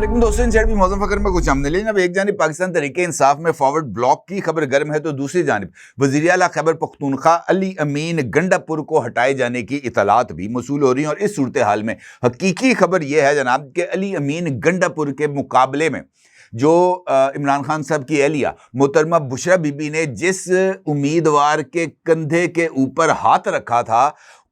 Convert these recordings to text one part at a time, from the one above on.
लेकिन दोस्तों इन भी मौसम फकर में कुछ हमने, लेकिन अब एक जानिब पाकिस्तान तहरीक इंसाफ में फॉरवर्ड ब्लॉक की खबर गर्म है तो दूसरी जानिब वज़ीर आला खैबर पख्तूनख्वा अली अमीन गंडापुर को हटाए जाने की इतलात भी मौसूल हो रही हैं। और इस सूरत हाल में हकीकी खबर यह है जनाब कि अली अमीन गंडापुर के मुकाबले में जो इमरान खान साहब की एहलिया मोहतरमा बुशरा बीबी ने जिस उम्मीदवार के कंधे के ऊपर हाथ रखा था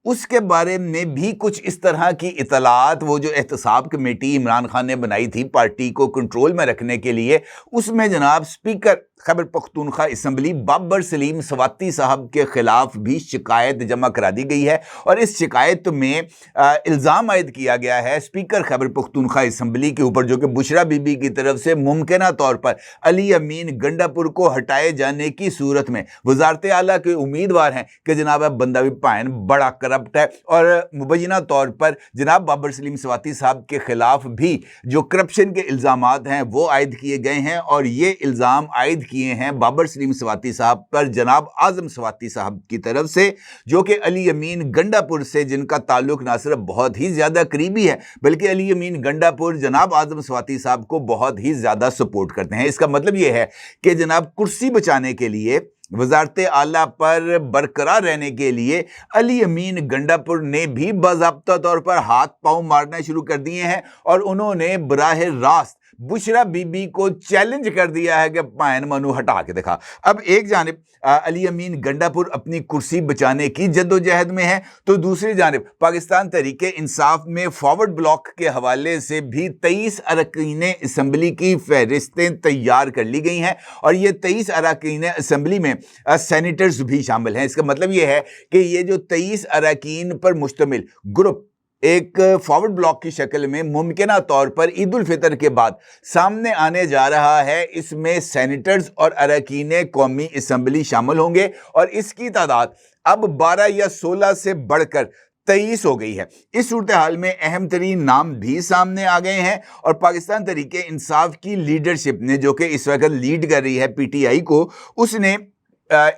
उसके बारे में भी कुछ इस तरह की इतलात, वो जो एहतसाब कमेटी इमरान खान ने बनाई थी पार्टी को कंट्रोल में रखने के लिए, उसमें जनाब स्पीकर खैबर पख्तूनख्वा असम्बली बाबर सलीम स्वाती साहब के खिलाफ भी शिकायत जमा करा दी गई है। और इस शिकायत में इल्ज़ाम आयद किया गया है स्पीकर खैबर पख्तूनख्वा असम्बली के ऊपर, जो कि बुशरा बीबी की तरफ से मुमकिना तौर पर अली अमीन गंडापुर को हटाए जाने की सूरत में वजारत आला के उम्मीदवार हैं कि जनाब बंदा भी पायन बड़ा करप्ट है। और मुबैना तौर पर जनाब बाबर सलीम स्वाती साहब के खिलाफ भी जो करप्शन के इल्ज़ामात हैं वो आयद किए गए हैं। और ये इल्ज़ाम आयद किए हैं बाबर सलीम स्वाती साहब पर जनाब आजम स्वाती साहब की तरफ से, जो कि अली अमीन गंडापुर से जिनका ताल्लुक ना सिर्फ बहुत ही ज़्यादा करीबी है बल्कि अली अमीन गंडापुर जनाब आजम स्वाती साहब को बहुत ही ज़्यादा सपोर्ट करते हैं। इसका मतलब ये है कि जनाब कुर्सी बचाने के लिए, वजारत आला पर बरकरार रहने के लिए अली अमीन गंडापुर ने भी बाज़ाब्ता तौर पर हाथ पांव मारना शुरू कर दिए हैं। और उन्होंने बराह रास्त बुशरा बीबी को चैलेंज कर दिया है कि पायन मनु हटा के दिखा। अब एक जानिब अली अमीन गंडापुर अपनी कुर्सी बचाने की जद्दोजहद में है तो दूसरी जानिब पाकिस्तान तहरीक इंसाफ में फॉरवर्ड ब्लॉक के हवाले से भी 23 अरकान असम्बली की फहरिस्तें तैयार कर ली गई हैं। और ये 23 अरकान असम्बली में सेनेटर्स भी शामिल हैं। इसका मतलब ये है कि ये जो 23 अरकान पर मुश्तमिल ग्रुप एक फॉरवर्ड ब्लॉक की शक्ल में मुमकिना तौर पर ईद उल फितर के बाद सामने आने जा रहा है। इसमें सेनेटर्स और अरकान कौमी असम्बली शामिल होंगे और इसकी तादाद अब 12 या 16 से बढ़कर 23 हो गई है। इस सूरत हाल में अहम तरीन नाम भी सामने आ गए हैं और पाकिस्तान तहरीक इंसाफ की लीडरशिप ने, जो कि इस वक्त लीड कर रही है PTI को, उसने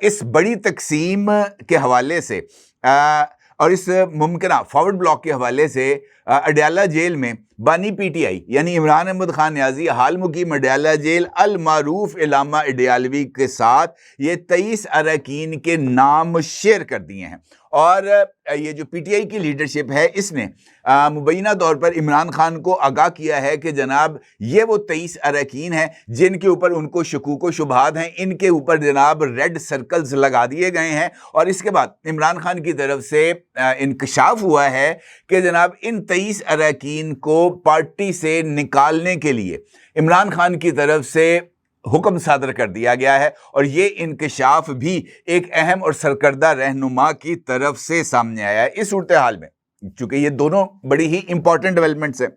इस बड़ी तकसीम के हवाले से और इस मुमकिना फॉरवर्ड ब्लॉक के हवाले से अडयाला जेल में बानी PTI यानी इमरान अहमद खान न्याजी हाल मुकीम अडयाला जेल अल मारूफ इलामा अडयालवी के साथ ये 23 अरकान के नाम शेयर कर दिए हैं। और ये जो PTI की लीडरशिप है इसने मुबैना तौर पर इमरान खान को आगाह किया है कि जनाब ये वो 23 अरकान हैं जिनके ऊपर उनको शकूक व शुबहात हैं, इनके ऊपर जनाब रेड सर्कल्स लगा दिए गए हैं। और इसके बाद इमरान खान की तरफ से इंकशाफ हुआ है कि जनाब इन 23 अरकान को पार्टी से निकालने के लिए इमरान खान की तरफ से हुक्म सादर कर दिया गया है। और ये इंकशाफ भी एक अहम और सरकर्दा रहनुमा की तरफ से सामने आया है। इस सूरत हाल में चूंकि ये दोनों बड़ी ही इंपॉर्टेंट डेवलपमेंट्स हैं,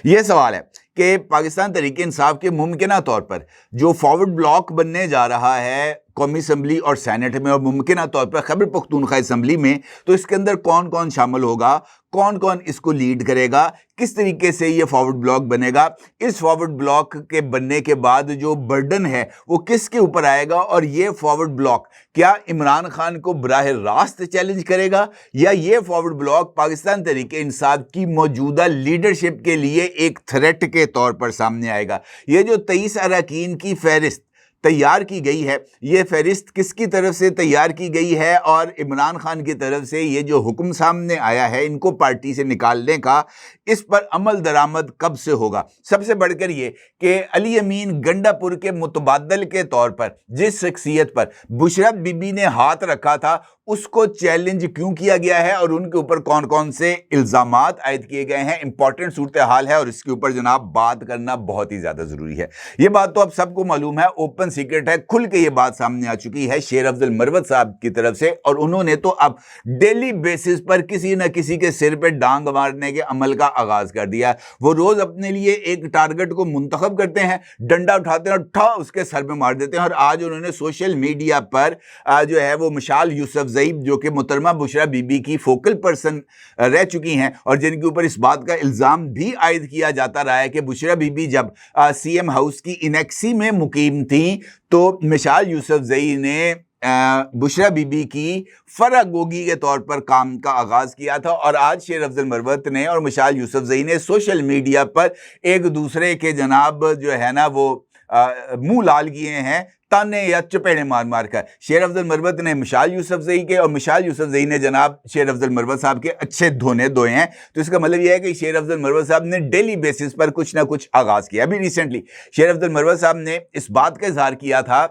यह सवाल है कि पाकिस्तान तहरीक इंसाफ के मुमकिना तौर पर जो फॉरवर्ड ब्लॉक बनने जा रहा है कौमी असम्बली और सेनेट में और मुमकिना तौर पर खैबर पख्तूनख्वा असम्बली में, तो इसके अंदर कौन कौन शामिल होगा, कौन कौन इसको लीड करेगा, किस तरीके से ये फॉरवर्ड ब्लॉक बनेगा, इस फॉरवर्ड ब्लॉक के बनने के बाद जो बर्डन है वो किसके ऊपर आएगा, और ये फॉरवर्ड ब्लॉक क्या इमरान खान को बराह रास्त चैलेंज करेगा या ये फॉरवर्ड ब्लॉक पाकिस्तान तहरीक इंसाफ की मौजूदा लीडरशिप के लिए एक थ्रेट के तौर पर सामने आएगा। ये जो 23 अरकान की फहरिस्त तैयार की गई है, ये फहरिस्त किसकी तरफ से तैयार की गई है और इमरान खान की तरफ से ये जो हुक्म सामने आया है इनको पार्टी से निकालने का, इस पर अमल दरामद कब से होगा। सबसे बढ़कर ये कि अली अमीन गंडापुर के मुतबादल के तौर पर जिस शख्सियत पर बुशरा बीबी ने हाथ रखा था उसको चैलेंज क्यों किया गया है और उनके ऊपर कौन कौन से इल्ज़ामात आयद किए गए हैं, इंपॉर्टेंट सूरत हाल है और इसके ऊपर जनाब बात करना बहुत ही ज़्यादा ज़रूरी है। ये बात तो अब सबको मालूम है, ओपन सीक्रेट है, खुल के ये बात सामने आ चुकी है शेर अफजल मरवत साहब की तरफ से। और उन्होंने तो अब डेली बेसिस पर किसी न किसी के सिर पर डांग मारने के अमल का आगाज़ कर दिया। वो रोज़ अपने लिए एक टारगेट को मुंतखब करते हैं, डंडा उठाते हैं और ठा उसके सर पर मार देते हैं। और आज उन्होंने सोशल मीडिया पर जो है वो मिसाल यूसुफ जो कि मोहतरमा बुशरा बीबी की फोकल पर्सन रह चुकी हैं और जिनके ऊपर इस बात का इल्ज़ाम भी आयद किया जाता रहा है कि बुशरा बीबी जब CM हाउस की इनेक्सी में मुकीम थी तो मिसाल यूसुफ जई ने बुशरा बीबी की फरा गोगी के तौर पर काम का आगाज किया था और आज शेर अफजल मरवत ने और मिसाल यूसुफजई ने सोशल मीडिया पर एक दूसरे के जनाब जो है ना वो मुंह लाल किए हैं ताने या चपेड़े मार मार कर। शेर अफजल मरवत ने मिसाल यूसुफजई के और मिसाल यूसुफजई ने जनाब शेर अफजल मरवत साहब के अच्छे धोने धोए हैं। तो इसका मतलब यह है कि शेर अफजल मरवत साहब ने डेली बेसिस पर कुछ ना कुछ आगाज किया। अभी रिसेंटली शेर अफजल मरवत साहब ने इस बात का इजहार किया था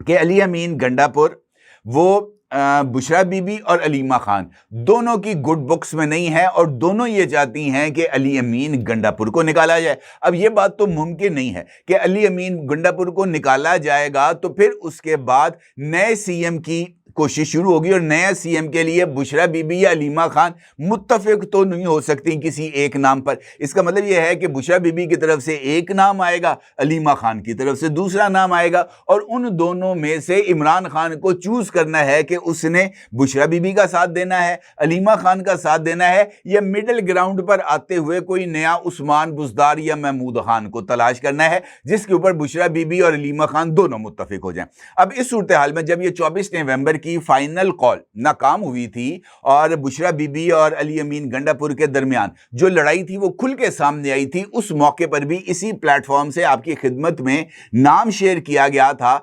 कि अली अमीन गंडापुर वो बुशरा बीबी और अलीमा खान दोनों की गुड बुक्स में नहीं है और दोनों ये चाहती हैं कि अली अमीन गंडापुर को निकाला जाए। अब ये बात तो मुमकिन नहीं है कि अली अमीन गंडापुर को निकाला जाएगा तो फिर उसके बाद नए सीएम की कोशिश शुरू होगी और नया सीएम के लिए बुशरा बीबी या अलीमा खान मुत्तफिक तो नहीं हो सकती किसी एक नाम पर। इसका मतलब यह है कि बुशरा बीबी की तरफ से एक नाम आएगा, अलीमा खान की तरफ से दूसरा नाम आएगा और उन दोनों में से इमरान खान को चूज करना है कि उसने बुशरा बीबी का साथ देना है, अलीमा खान का साथ देना है या मिडिल ग्राउंड पर आते हुए कोई नया उस्मान बुजदार या महमूद खान को तलाश करना है जिसके ऊपर बुशरा बीबी और अलीमा खान दोनों मुत्तफिक हो जाएं। अब इस सूरत हाल में जब ये 24 नवंबर की फाइनल कॉल नाकाम हुई थी और बुशरा बीबी और अली अमीन गंडापुर के दरमियान जो लड़ाई थी वो खुल के सामने आई थी, उस मौके पर भी इसी प्लेटफॉर्म से आपकी खिदमत में नाम शेयर किया गया था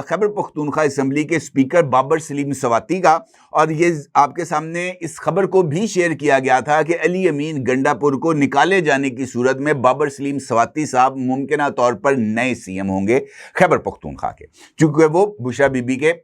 खैबर पख्तूनख्वा असेंबली के स्पीकर बाबर सलीम सवाती का और ये आपके सामने इस खबर को भी शेयर किया गया था कि अली अमीन गंडापुर को निकाले जाने की सूरत में बाबर सलीम सवाती साहब मुमकिन तौर पर नए सीएम होंगे खैबर पख्तूनख्वा के, चूंकि वो बुशरा बीबी के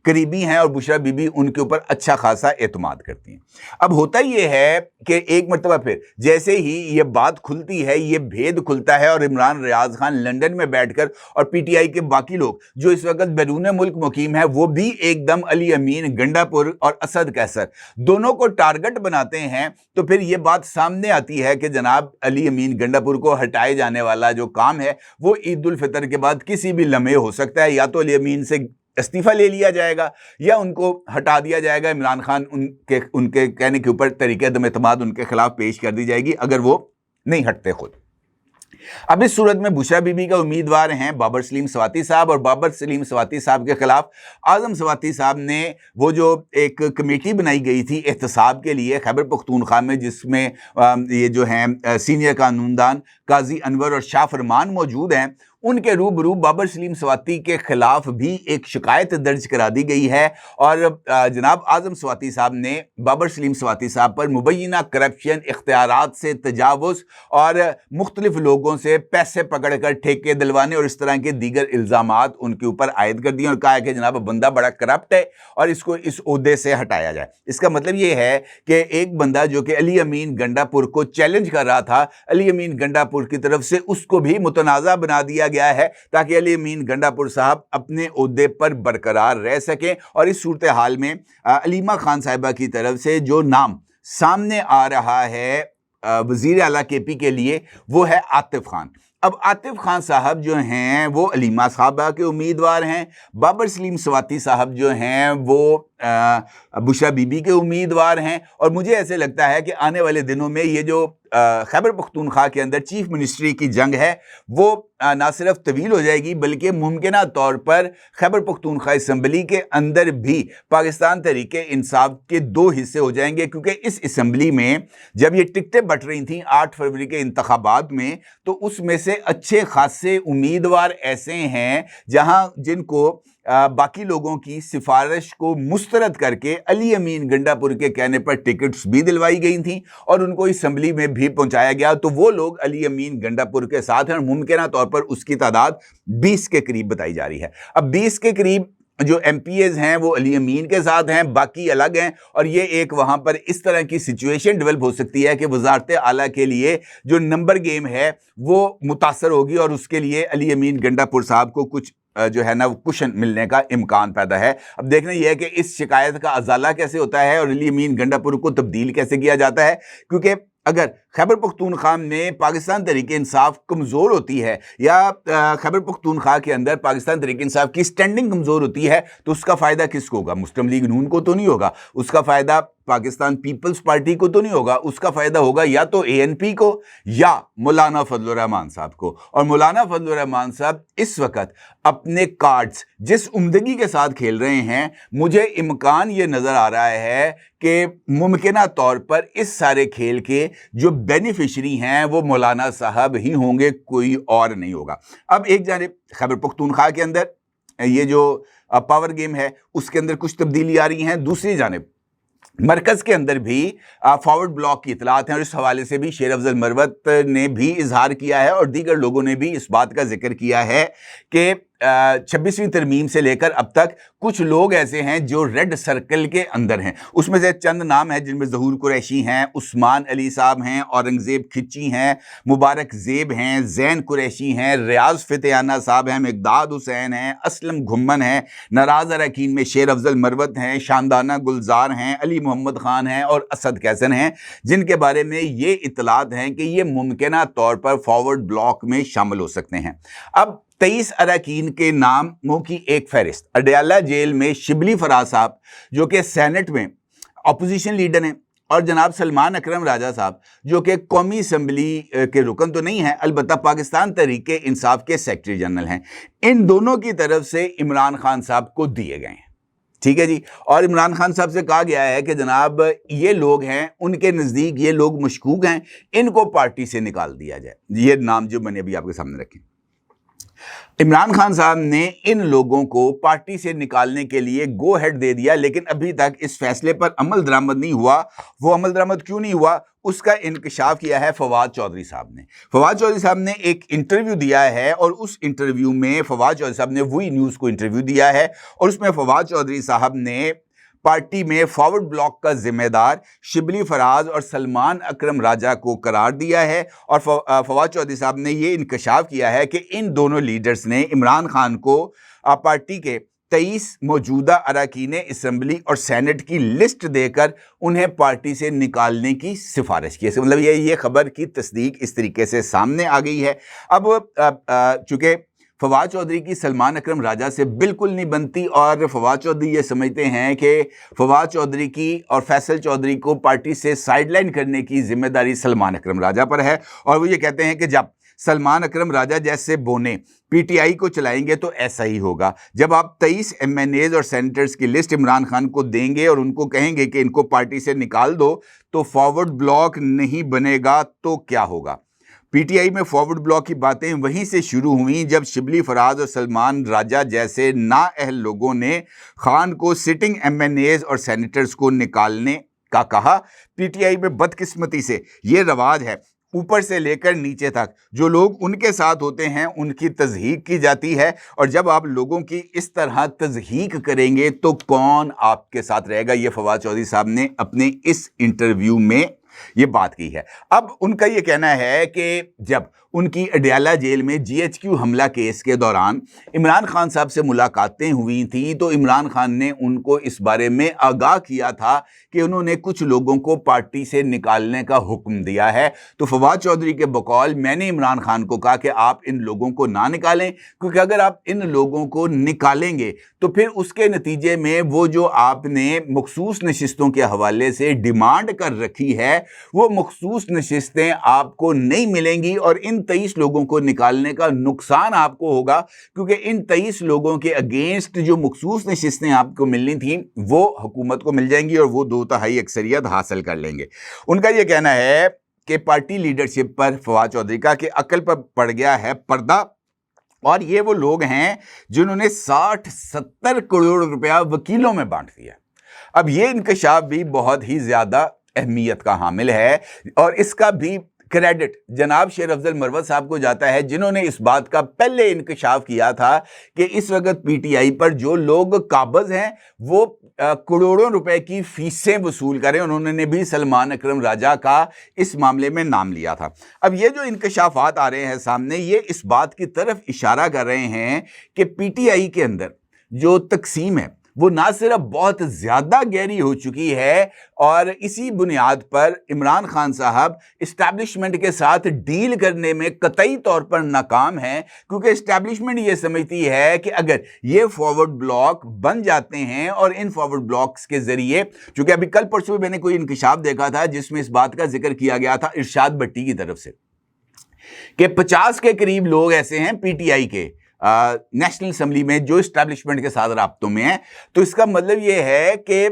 करीबी हैं और बुशरा बीबी उनके ऊपर अच्छा खासा एतमाद करती हैं। अब होता यह है कि एक मरतबा फिर जैसे ही ये बात खुलती है, ये भेद खुलता है और इमरान रियाज खान लंदन में बैठकर और पीटीआई के बाकी लोग जो इस वक्त बैरून मुल्क मुकीम है वो भी एकदम अली अमीन गंडापुर और असद कैसर दोनों को टारगेट बनाते हैं, तो फिर ये बात सामने आती है कि जनाब अली अमीन गंडापुर को हटाए जाने वाला जो काम है वो ईद उल फितर के बाद किसी भी लम्हे हो सकता है। या तो अली अमीन से इस्तीफा ले लिया जाएगा या उनको हटा दिया जाएगा। इमरान खान उनके कहने के ऊपर तरीके अदम एतमाद उनके खिलाफ पेश कर दी जाएगी अगर वो नहीं हटते खुद। अब इस सूरत में बुशरा बीबी का उम्मीदवार हैं बाबर सलीम सवाती साहब और बाबर सलीम सवाती साहब के खिलाफ आजम सवाती साहब ने वो जो एक कमेटी बनाई गई थी एहतसाब के लिए खैबर पख्तूनख्वा में, जिसमें ये जो हैं सीनियर कानूनदान काजी अनवर और शाह फरमान मौजूद हैं, उनके रूबरू बाबर सलीम सवाती के खिलाफ भी एक शिकायत दर्ज करा दी गई है और जनाब आजम सवाती साहब ने बाबर सलीम सवाती साहब पर मुबैना करप्शन, इख्तियारात से तजावुज़ और मुख्तलिफ लोगों से पैसे पकड़ कर ठेके दिलवाने और इस तरह के दीगर इल्ज़ामात उनके ऊपर आयद कर दिए और कहा कि जनाब बंदा बड़ा करप्ट है और इसको इस ओहदे से हटाया जाए। इसका मतलब ये है कि एक बंदा जो कि अली अमीन गंडापुर को चैलेंज कर रहा था, अली अमीन गंडापुर की तरफ से उसको भी मुतनाज़ा बना दिया गया है ताकि अली अमीन गंडापुर साहब अपने ओहदे पर बरकरार रह सकें। और इस सूरत हाल में अलीमा खान साहिबा की तरफ से जो नाम सामने आ रहा है वजीर आला केपी के लिए वो है आतिफ खान। अब आतिफ खान साहब जो हैं वो अलीमा साहबा के उम्मीदवार हैं, बाबर सलीम सवाती साहब जो हैं वो बुशरा बीबी के उम्मीदवार हैं और मुझे ऐसे लगता है कि आने वाले दिनों में ये जो खैबर पख्तूनख्वा के अंदर चीफ मिनिस्ट्री की जंग है वो ना सिर्फ तवील हो जाएगी बल्कि मुमकिना तौर पर खैबर पख्तूनख्वा असेंबली के अंदर भी पाकिस्तान तहरीक इंसाफ के दो हिस्से हो जाएंगे, क्योंकि इस असेंबली में जब ये टिकटें बट रही थी 8 फरवरी के इंतखाबात में तो उसमें से अच्छे खासे उम्मीदवार ऐसे हैं जहां जिनको बाकी लोगों की सिफारिश को मुस्तरद करके अली अमीन गंडापुर के कहने पर टिकट्स भी दिलवाई गई थी और उनको असेंबली में भी पहुंचाया गया। तो वो लोग अली अमीन गंडापुर के साथ हैं और मुमकिन तौर पर उसकी तादाद 20 के करीब बताई जा रही है। अब 20 के करीब जो MPAs हैं वो अली अमीन के साथ हैं, बाकी अलग हैं और ये एक वहाँ पर इस तरह की सिचुएशन डेवलप हो सकती है कि वजारत आला के लिए जो नंबर गेम है वो मुतासर होगी और उसके लिए अली अमीन गंडापुर साहब को कुछ जो है ना वो कुशन मिलने का इम्कान पैदा है। अब देखना यह है कि इस शिकायत का अजाला कैसे होता है और अली अमीन गंडापुर को तब्दील कैसे किया जाता है, क्योंकि अगर खैबर पख्तूनख्वा में पाकिस्तान तहरीक इंसाफ कमज़ोर होती है या खैबर पख्तूनख्वा के अंदर पाकिस्तान तहरीक इंसाफ की स्टैंडिंग कमज़ोर होती है, तो उसका फ़ायदा किसको होगा? मुस्लिम लीग नून को तो नहीं होगा, उसका फ़ायदा पाकिस्तान पीपल्स पार्टी को तो नहीं होगा, उसका फ़ायदा होगा या तो ANP को या मौलाना फजल रहमान साहब को। और मौलाना फजल रहमान साहब इस वक्त अपने कार्ड्स जिस उम्दगी के साथ खेल रहे हैं, मुझे इम्कान ये नज़र आ रहा है कि मुमकिना तौर पर इस सारे खेल के जो बेनिफिशरी हैं वो मौलाना साहब ही होंगे, कोई और नहीं होगा। अब एक जानिब खैबर पख्तूनख्वा के अंदर ये जो पावर गेम है उसके अंदर कुछ तब्दीली आ रही हैं, दूसरी जानिब मरकज़ के अंदर भी फॉरवर्ड ब्लॉक की इतलात हैं और इस हवाले से भी शेर अफजल मरवत ने भी इजहार किया है और दीगर लोगों ने भी इस बात का जिक्र किया है कि 26वीं तरमीम से लेकर अब तक कुछ लोग ऐसे हैं जो रेड सर्कल के अंदर हैं। उसमें से चंद नाम हैं जिनमें ज़हूर कुरैशी हैं, उस्मान अली साहब हैं, औरंगज़ेब खिच्ची हैं, मुबारक ज़ेब हैं, ज़ैन कुरैशी हैं, रियाज फ़तेहाना साहब हैं, मिकदाद हुसैन हैं, असलम घुम्मन हैं, नाराज़ अरकान में शेर अफजल मरवत हैं, शानदाना गुलजार हैं, अली मोहम्मद ख़ान हैं और असद कैसन हैं, जिनके बारे में ये इतलात हैं कि ये मुमकिना तौर पर फॉरवर्ड ब्लॉक में शामिल हो सकते हैं। अब 23 अरकान के नामों की एक फहरिस्त अडयाला जेल में शिबली फराज साहब जो कि सेनेट में अपोजिशन लीडर हैं और जनाब सलमान अकरम राजा साहब जो कि कौमी असम्बली के रुकन तो नहीं हैं, अलबत्ता पाकिस्तान तहरीक इंसाफ के सेक्रेटरी जनरल हैं, इन दोनों की तरफ से इमरान खान साहब को दिए गए हैं। ठीक है जी। और इमरान खान साहब से कहा गया है कि जनाब ये लोग हैं, उनके नज़दीक ये लोग मशकूक हैं, इनको पार्टी से निकाल दिया जाए। ये नाम जो मैंने अभी आपके सामने रखे, इमरान खान साहब ने इन लोगों को पार्टी से निकालने के लिए गो हेड दे दिया, लेकिन अभी तक इस फैसले पर अमल दरामद नहीं हुआ। वो अमल दरामद क्यों नहीं हुआ, उसका इंकशाफ किया है फवाद चौधरी साहब ने। फवाद चौधरी साहब ने एक इंटरव्यू दिया है और उस इंटरव्यू में फवाद चौधरी साहब ने वही न्यूज़ को इंटरव्यू दिया है और उसमें फवाद चौधरी साहब ने पार्टी में फॉरवर्ड ब्लॉक का जिम्मेदार शिबली फराज और सलमान अकरम राजा को करार दिया है। और फवाद चौधरी साहब ने ये इंकशाफ किया है कि इन दोनों लीडर्स ने इमरान खान को पार्टी के 23 मौजूदा अरकान असम्बली और सेनेट की लिस्ट देकर उन्हें पार्टी से निकालने की सिफारिश की है। मतलब ये खबर की तस्दीक इस तरीके से सामने आ गई है। अब चूँकि फवाद चौधरी की सलमान अकरम राजा से बिल्कुल नहीं बनती और फवाद चौधरी ये समझते हैं कि फवाद चौधरी की और फैसल चौधरी को पार्टी से साइडलाइन करने की जिम्मेदारी सलमान अकरम राजा पर है। और वो ये कहते हैं कि जब सलमान अकरम राजा जैसे बोने PTI को चलाएंगे तो ऐसा ही होगा। जब आप 23 MNAs और सेनेटर्स की लिस्ट इमरान खान को देंगे और उनको कहेंगे कि इनको पार्टी से निकाल दो तो फॉरवर्ड ब्लॉक नहीं बनेगा तो क्या होगा। PTI में फॉरवर्ड ब्लॉक की बातें वहीं से शुरू हुई जब शिबली फराज और सलमान राजा जैसे नाअहल लोगों ने खान को सिटिंग MNAs और सेनेटर्स को निकालने का कहा। PTI में बदकिस्मती से ये रवाज है, ऊपर से लेकर नीचे तक जो लोग उनके साथ होते हैं उनकी तज़हीक की जाती है और जब आप लोगों की इस तरह तज़हीक करेंगे तो कौन आपके साथ रहेगा। ये फवाद चौधरी साहब ने अपने इस इंटरव्यू में ये बात की है। अब उनका ये कहना है कि जब उनकी अडयाला जेल में GHQ हमला केस के दौरान इमरान खान साहब से मुलाकातें हुई थी तो इमरान खान ने उनको इस बारे में आगाह किया था कि उन्होंने कुछ लोगों को पार्टी से निकालने का हुक्म दिया है। तो फवाद चौधरी के बकौल मैंने इमरान खान को कहा कि आप इन लोगों को ना निकालें, क्योंकि अगर आप इन लोगों को निकालेंगे तो फिर उसके नतीजे में वो जो आपने मखसूस नशिस्तों के हवाले से डिमांड कर रखी है वो मखसूस नशिस्तें आपको नहीं मिलेंगी और इन 23 लोगों को निकालने का नुकसान आपको होगा, क्योंकि इन 23 लोगों के अगेंस्ट जो मखसूस नशिस्तें आपको मिलनी थी वो हुकूमत को मिल जाएंगी और वो 2/3 अक्सरियत हासिल कर लेंगे। उनका यह कहना है कि पार्टी लीडरशिप पर फवाद चौधरी का कि अकल पर पड़ गया है पर्दा और ये वो लोग हैं जिन्होंने 60-70 करोड़ रुपया वकीलों में बांट दिया। अब ये इंकशाफ भी बहुत ही ज़्यादा अहमियत का हामिल है और इसका भी क्रेडिट जनाब शेर अफजल मरवत साहब को जाता है, जिन्होंने इस बात का पहले इंकशाफ किया था कि इस वक्त PTI पर जो लोग काबज़ हैं वो करोड़ों रुपए की फीसें वसूल करें। उन्होंने भी सलमान अकरम राजा का इस मामले में नाम लिया था। अब ये जो इंकशाफात आ रहे हैं सामने, ये इस बात की तरफ इशारा कर रहे हैं कि PTI के अंदर जो तकसीम है वो ना सिर्फ बहुत ज़्यादा गहरी हो चुकी है और इसी बुनियाद पर इमरान खान साहब इस्टेब्लिशमेंट के साथ डील करने में कतई तौर पर नाकाम हैं, क्योंकि इस्टेब्लिशमेंट ये समझती है कि अगर ये फॉरवर्ड ब्लॉक बन जाते हैं और इन फॉरवर्ड ब्लॉक्स के जरिए, चूंकि अभी कल परसों मैंने कोई इंकशाफ देखा था जिसमें इस बात का जिक्र किया गया था इरशाद भट्टी की तरफ से कि 50 के करीब लोग ऐसे हैं पीटीआई के नेशनल असेंबली में जो इस्टेब्लिशमेंट के साथ राब्तों में है। तो इसका मतलब यह है कि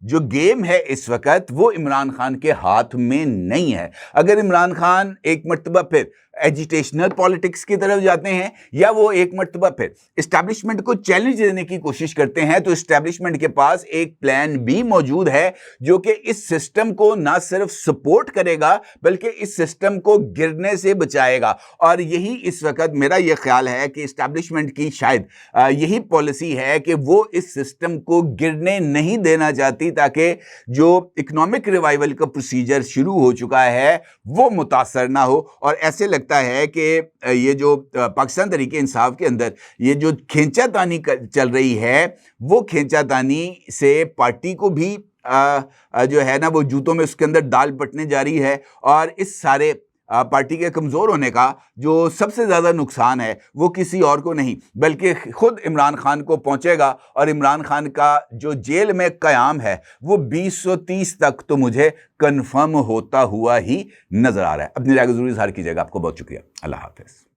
जो गेम है इस वक्त वो इमरान खान के हाथ में नहीं है। अगर इमरान खान एक मर्तबा फिर एजिटेशनल पॉलिटिक्स की तरफ जाते हैं या वो एक मर्तबा फिर इस्टेब्लिशमेंट को चैलेंज देने की कोशिश करते हैं, तो इस्टेब्लिशमेंट के पास एक प्लान बी मौजूद है जो कि इस सिस्टम को ना सिर्फ सपोर्ट करेगा बल्कि इस सिस्टम को गिरने से बचाएगा। और यही इस वक्त मेरा यह ख्याल है कि इस्टेब्लिशमेंट की शायद यही पॉलिसी है कि वो इस सिस्टम को गिरने नहीं देना चाहती, ताकि जो इकोनॉमिक रिवाइवल का प्रोसीजर शुरू हो चुका है वो मुतासर ना हो। और ऐसे लगता है कि ये जो पाकिस्तान तहरीक इंसाफ के अंदर ये जो खींचातानी चल रही है वो खींचातानी से पार्टी को भी जो है ना वो जूतों में उसके अंदर दाल पटने जा रही है। और इस सारे पार्टी के कमज़ोर होने का जो सबसे ज़्यादा नुकसान है वो किसी और को नहीं बल्कि खुद इमरान खान को पहुंचेगा। और इमरान खान का जो जेल में क़याम है वो 2030 तक तो मुझे कन्फर्म होता हुआ ही नज़र आ रहा है। अपनी राय को ज़रूर इज़हार कीजिएगा। आपको बहुत शुक्रिया। अल्लाह हाफ़िज़।